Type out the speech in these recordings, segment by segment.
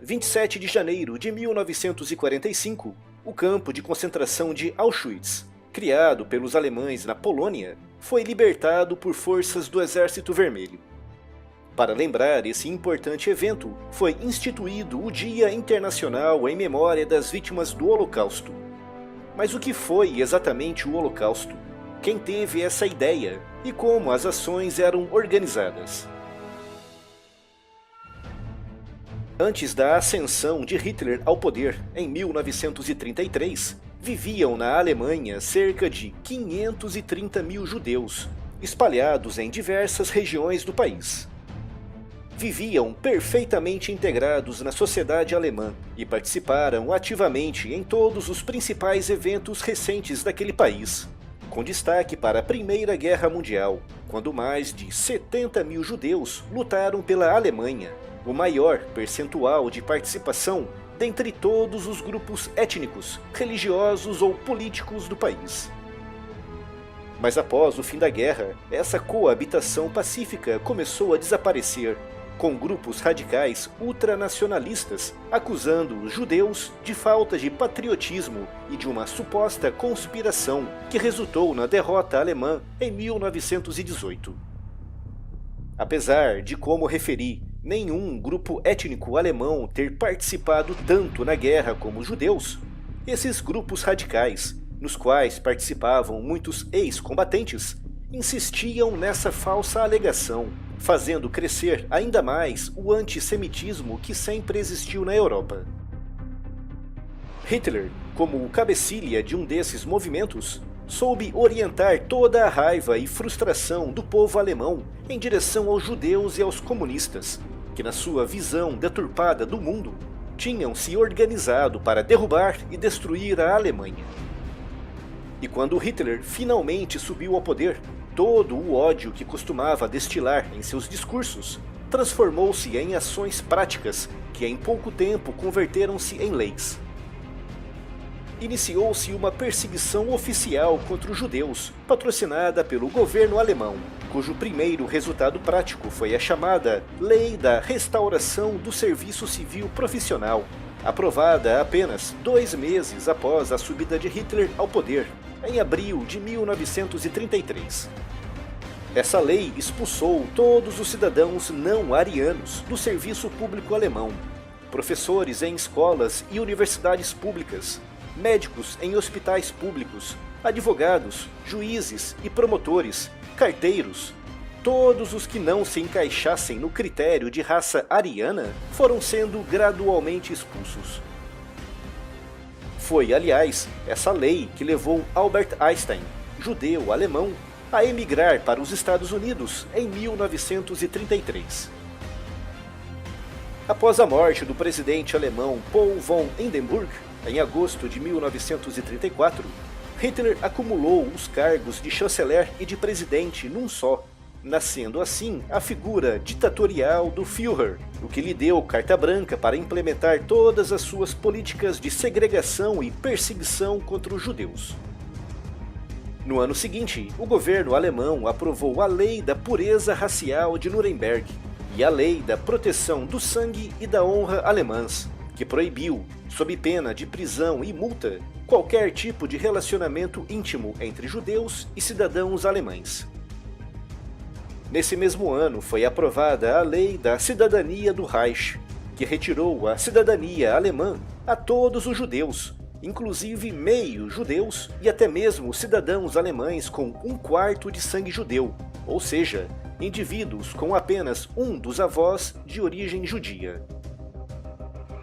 27 de janeiro de 1945, o campo de concentração de Auschwitz, criado pelos alemães na Polônia, foi libertado por forças do Exército Vermelho. Para lembrar esse importante evento, foi instituído o Dia Internacional em memória das vítimas do Holocausto. Mas o que foi exatamente o Holocausto? Quem teve essa ideia e como as ações eram organizadas? Antes da ascensão de Hitler ao poder, em 1933, viviam na Alemanha cerca de 530 mil judeus, espalhados em diversas regiões do país. Viviam perfeitamente integrados na sociedade alemã e participaram ativamente em todos os principais eventos recentes daquele país, com destaque para a Primeira Guerra Mundial, quando mais de 70 mil judeus lutaram pela Alemanha, o maior percentual de participação dentre todos os grupos étnicos, religiosos ou políticos do país. Mas após o fim da guerra, essa coabitação pacífica começou a desaparecer, com grupos radicais ultranacionalistas acusando os judeus de falta de patriotismo e de uma suposta conspiração que resultou na derrota alemã em 1918. Apesar de, como referi, nenhum grupo étnico alemão ter participado tanto na guerra como os judeus, esses grupos radicais, nos quais participavam muitos ex-combatentes, insistiam nessa falsa alegação, fazendo crescer ainda mais o antissemitismo que sempre existiu na Europa. Hitler, como o cabecilha de um desses movimentos, soube orientar toda a raiva e frustração do povo alemão em direção aos judeus e aos comunistas, que na sua visão deturpada do mundo, tinham se organizado para derrubar e destruir a Alemanha. E quando Hitler finalmente subiu ao poder, todo o ódio que costumava destilar em seus discursos transformou-se em ações práticas que em pouco tempo converteram-se em leis. Iniciou-se uma perseguição oficial contra os judeus, patrocinada pelo governo alemão, cujo primeiro resultado prático foi a chamada Lei da Restauração do Serviço Civil Profissional, aprovada apenas 2 meses após a subida de Hitler ao poder, em abril de 1933. Essa lei expulsou todos os cidadãos não arianos do serviço público alemão, professores em escolas e universidades públicas, médicos em hospitais públicos, advogados, juízes e promotores, carteiros. Todos os que não se encaixassem no critério de raça ariana foram sendo gradualmente expulsos. Foi, aliás, essa lei que levou Albert Einstein, judeu alemão, a emigrar para os Estados Unidos em 1933. Após a morte do presidente alemão Paul von Hindenburg, em agosto de 1934, Hitler acumulou os cargos de chanceler e de presidente num só, nascendo assim a figura ditatorial do Führer, o que lhe deu carta branca para implementar todas as suas políticas de segregação e perseguição contra os judeus. No ano seguinte, o governo alemão aprovou a Lei da Pureza Racial de Nuremberg e a Lei da Proteção do Sangue e da Honra alemãs, que proibiu, sob pena de prisão e multa, qualquer tipo de relacionamento íntimo entre judeus e cidadãos alemães. Nesse mesmo ano foi aprovada a Lei da Cidadania do Reich, que retirou a cidadania alemã a todos os judeus, inclusive meio-judeus e até mesmo cidadãos alemães com 1/4 de sangue judeu, ou seja, indivíduos com apenas um dos avós de origem judia.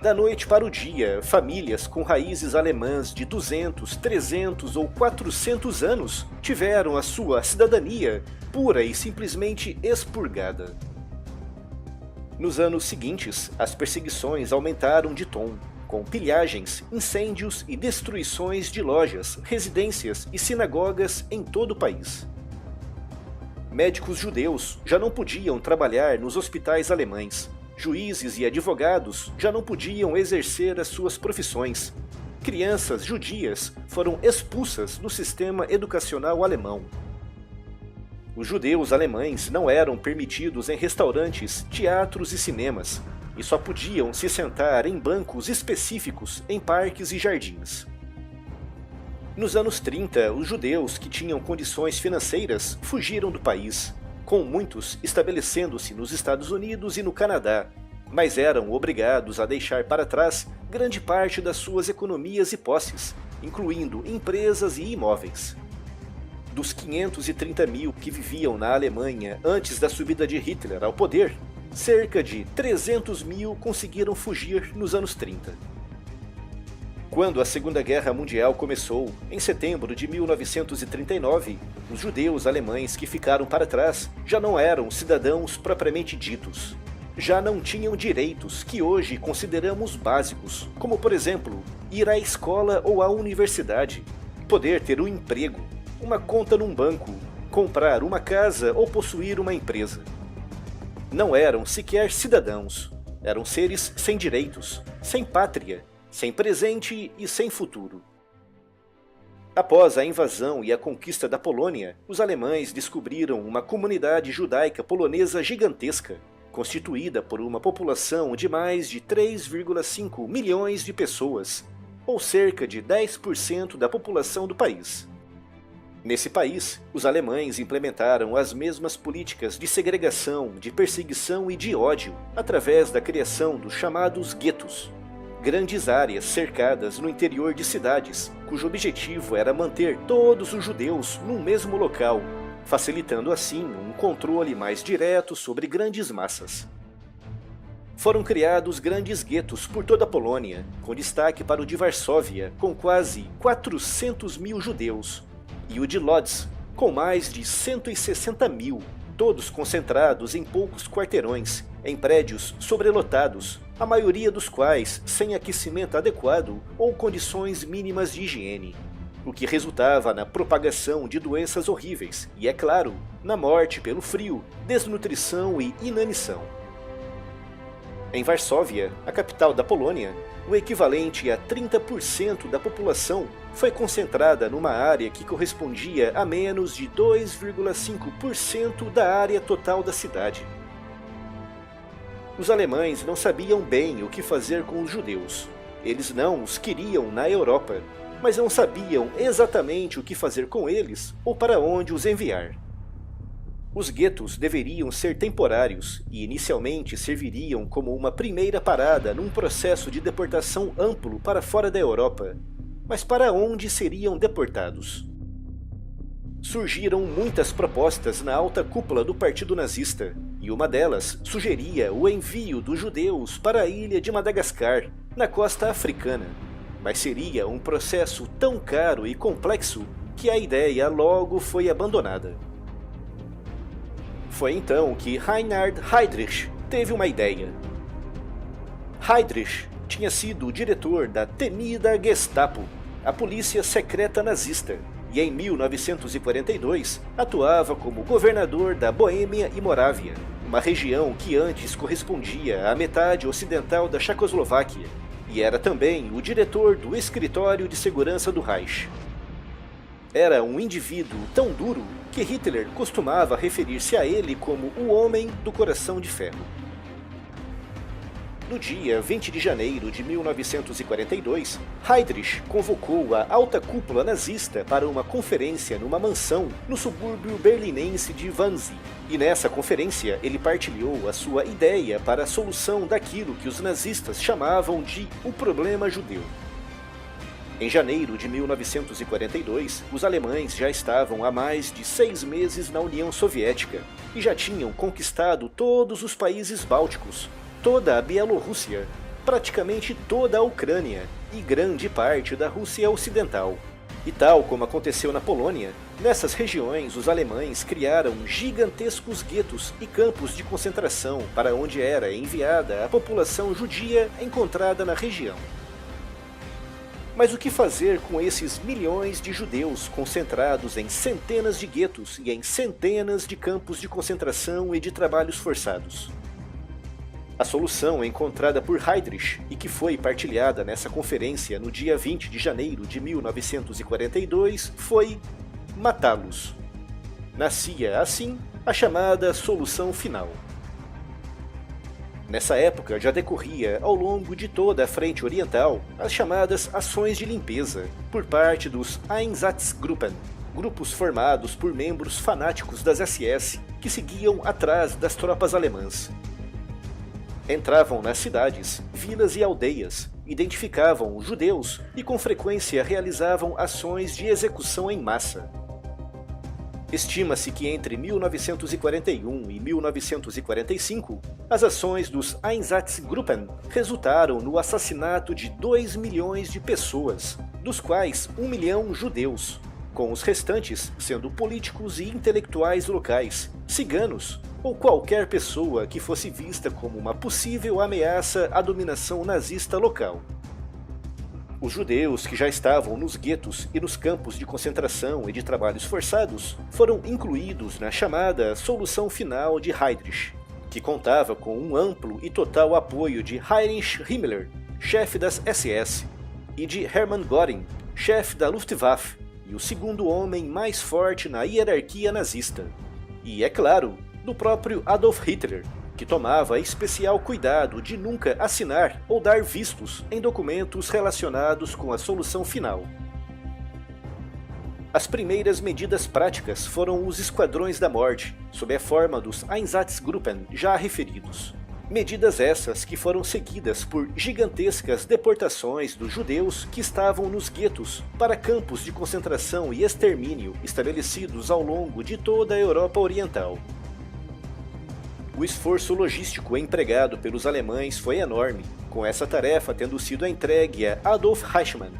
Da noite para o dia, famílias com raízes alemãs de 200, 300 ou 400 anos tiveram a sua cidadania pura e simplesmente expurgada. Nos anos seguintes, as perseguições aumentaram de tom, com pilhagens, incêndios e destruições de lojas, residências e sinagogas em todo o país. Médicos judeus já não podiam trabalhar nos hospitais alemães. Juízes e advogados já não podiam exercer as suas profissões. Crianças judias foram expulsas do sistema educacional alemão. Os judeus alemães não eram permitidos em restaurantes, teatros e cinemas. e só podiam se sentar em bancos específicos em parques e jardins. Nos anos 30, os judeus que tinham condições financeiras fugiram do país, com muitos estabelecendo-se nos Estados Unidos e no Canadá, mas eram obrigados a deixar para trás grande parte das suas economias e posses, incluindo empresas e imóveis. Dos 530 mil que viviam na Alemanha antes da subida de Hitler ao poder, cerca de 300 mil conseguiram fugir nos anos 30. Quando a Segunda Guerra Mundial começou, em setembro de 1939, os judeus alemães que ficaram para trás já não eram cidadãos propriamente ditos. Já não tinham direitos que hoje consideramos básicos, como por exemplo, ir à escola ou à universidade, poder ter um emprego, uma conta num banco, comprar uma casa ou possuir uma empresa. Não eram sequer cidadãos, eram seres sem direitos, sem pátria, sem presente e sem futuro. Após a invasão e a conquista da Polônia, os alemães descobriram uma comunidade judaica polonesa gigantesca, constituída por uma população de mais de 3,5 milhões de pessoas, ou cerca de 10% da população do país. Nesse país, os alemães implementaram as mesmas políticas de segregação, de perseguição e de ódio, através da criação dos chamados guetos, grandes áreas cercadas no interior de cidades, cujo objetivo era manter todos os judeus num mesmo local, facilitando assim um controle mais direto sobre grandes massas. Foram criados grandes guetos por toda a Polônia, com destaque para o de Varsóvia, com quase 400 mil judeus, e o de Lodz, com mais de 160 mil, todos concentrados em poucos quarteirões, em prédios sobrelotados, a maioria dos quais sem aquecimento adequado ou condições mínimas de higiene, o que resultava na propagação de doenças horríveis e, é claro, na morte pelo frio, desnutrição e inanição. Em Varsóvia, a capital da Polônia, o equivalente a 30% da população foi concentrada numa área que correspondia a menos de 2,5% da área total da cidade. Os alemães não sabiam bem o que fazer com os judeus. Eles não os queriam na Europa, mas não sabiam exatamente o que fazer com eles ou para onde os enviar. Os guetos deveriam ser temporários e inicialmente serviriam como uma primeira parada num processo de deportação amplo para fora da Europa. Mas para onde seriam deportados? Surgiram muitas propostas na alta cúpula do Partido Nazista, e uma delas sugeria o envio dos judeus para a ilha de Madagascar, na costa africana. Mas seria um processo tão caro e complexo que a ideia logo foi abandonada. Foi então que Reinhard Heydrich teve uma ideia. Heydrich tinha sido o diretor da temida Gestapo, a polícia secreta nazista, e em 1942 atuava como governador da Boêmia e Morávia, uma região que antes correspondia à metade ocidental da Checoslováquia, e era também o diretor do Escritório de Segurança do Reich. Era um indivíduo tão duro que Hitler costumava referir-se a ele como o Homem do Coração de Ferro. No dia 20 de janeiro de 1942, Heydrich convocou a alta cúpula nazista para uma conferência numa mansão no subúrbio berlinense de Wannsee. E nessa conferência ele partilhou a sua ideia para a solução daquilo que os nazistas chamavam de o problema judeu. Em janeiro de 1942, os alemães já estavam há mais de 6 meses na União Soviética e já tinham conquistado todos os países bálticos, toda a Bielorrússia, praticamente toda a Ucrânia e grande parte da Rússia Ocidental. E tal como aconteceu na Polônia, nessas regiões os alemães criaram gigantescos guetos e campos de concentração para onde era enviada a população judia encontrada na região. Mas o que fazer com esses milhões de judeus concentrados em centenas de guetos e em centenas de campos de concentração e de trabalhos forçados? A solução encontrada por Heydrich e que foi partilhada nessa conferência no dia 20 de janeiro de 1942 foi matá-los. Nascia assim a chamada solução final. Nessa época já decorria, ao longo de toda a frente oriental, as chamadas ações de limpeza, por parte dos Einsatzgruppen, grupos formados por membros fanáticos das SS que seguiam atrás das tropas alemãs. Entravam nas cidades, vilas e aldeias, identificavam os judeus e com frequência realizavam ações de execução em massa. Estima-se que entre 1941 e 1945, as ações dos Einsatzgruppen resultaram no assassinato de 2 milhões de pessoas, dos quais 1 milhão judeus, com os restantes sendo políticos e intelectuais locais, ciganos ou qualquer pessoa que fosse vista como uma possível ameaça à dominação nazista local. Os judeus que já estavam nos guetos e nos campos de concentração e de trabalhos forçados foram incluídos na chamada Solução Final de Heydrich, que contava com um amplo e total apoio de Heinrich Himmler, chefe das SS, e de Hermann Göring, chefe da Luftwaffe e o segundo homem mais forte na hierarquia nazista. E, é claro, do próprio Adolf Hitler, que tomava especial cuidado de nunca assinar ou dar vistos em documentos relacionados com a solução final. As primeiras medidas práticas foram os Esquadrões da Morte, sob a forma dos Einsatzgruppen já referidos. Medidas essas que foram seguidas por gigantescas deportações dos judeus que estavam nos guetos para campos de concentração e extermínio estabelecidos ao longo de toda a Europa Oriental. O esforço logístico empregado pelos alemães foi enorme, com essa tarefa tendo sido entregue a Adolf Eichmann.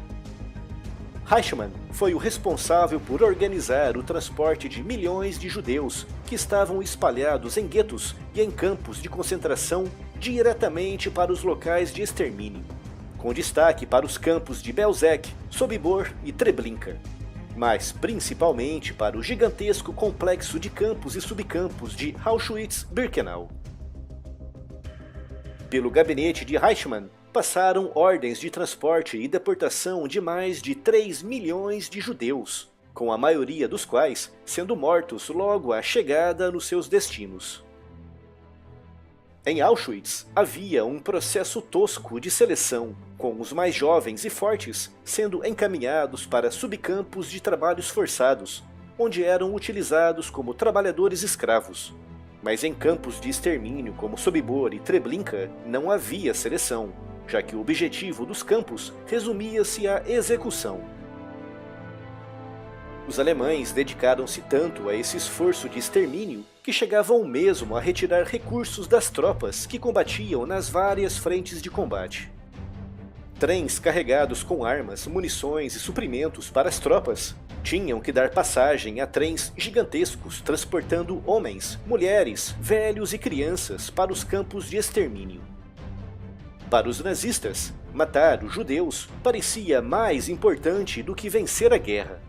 Eichmann foi o responsável por organizar o transporte de milhões de judeus que estavam espalhados em guetos e em campos de concentração diretamente para os locais de extermínio, com destaque para os campos de Belzec, Sobibor e Treblinka, mas principalmente para o gigantesco complexo de campos e subcampos de Auschwitz-Birkenau. Pelo gabinete de Eichmann, passaram ordens de transporte e deportação de mais de 3 milhões de judeus, com a maioria dos quais sendo mortos logo à chegada nos seus destinos. Em Auschwitz, havia um processo tosco de seleção, com os mais jovens e fortes sendo encaminhados para subcampos de trabalhos forçados, onde eram utilizados como trabalhadores escravos. Mas em campos de extermínio como Sobibor e Treblinka não havia seleção, já que o objetivo dos campos resumia-se à execução. Os alemães dedicaram-se tanto a esse esforço de extermínio que chegavam mesmo a retirar recursos das tropas que combatiam nas várias frentes de combate. Trens carregados com armas, munições e suprimentos para as tropas tinham que dar passagem a trens gigantescos transportando homens, mulheres, velhos e crianças para os campos de extermínio. Para os nazistas, matar os judeus parecia mais importante do que vencer a guerra.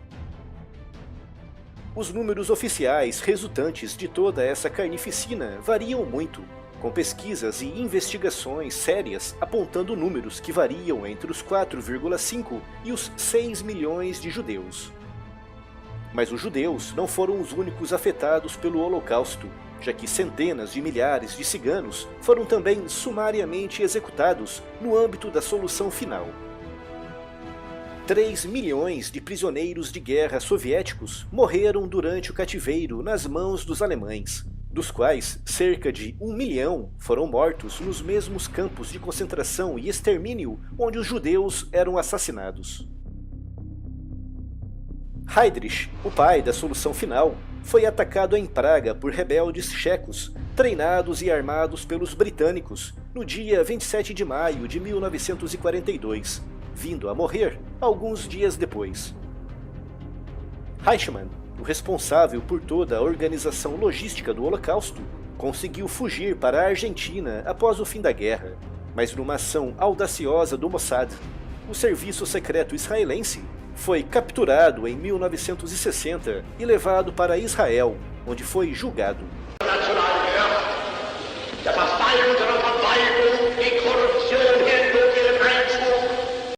Os números oficiais resultantes de toda essa carnificina variam muito, com pesquisas e investigações sérias apontando números que variam entre os 4,5 e os 6 milhões de judeus. Mas os judeus não foram os únicos afetados pelo Holocausto, já que centenas de milhares de ciganos foram também sumariamente executados no âmbito da solução final. 3 milhões de prisioneiros de guerra soviéticos morreram durante o cativeiro nas mãos dos alemães, dos quais cerca de 1 milhão foram mortos nos mesmos campos de concentração e extermínio onde os judeus eram assassinados. Heydrich, o pai da solução final, foi atacado em Praga por rebeldes checos, treinados e armados pelos britânicos, no dia 27 de maio de 1942, vindo a morrer alguns dias depois. Eichmann, o responsável por toda a organização logística do Holocausto, conseguiu fugir para a Argentina após o fim da guerra, mas numa ação audaciosa do Mossad, o serviço secreto israelense foi capturado em 1960 e levado para Israel, onde foi julgado.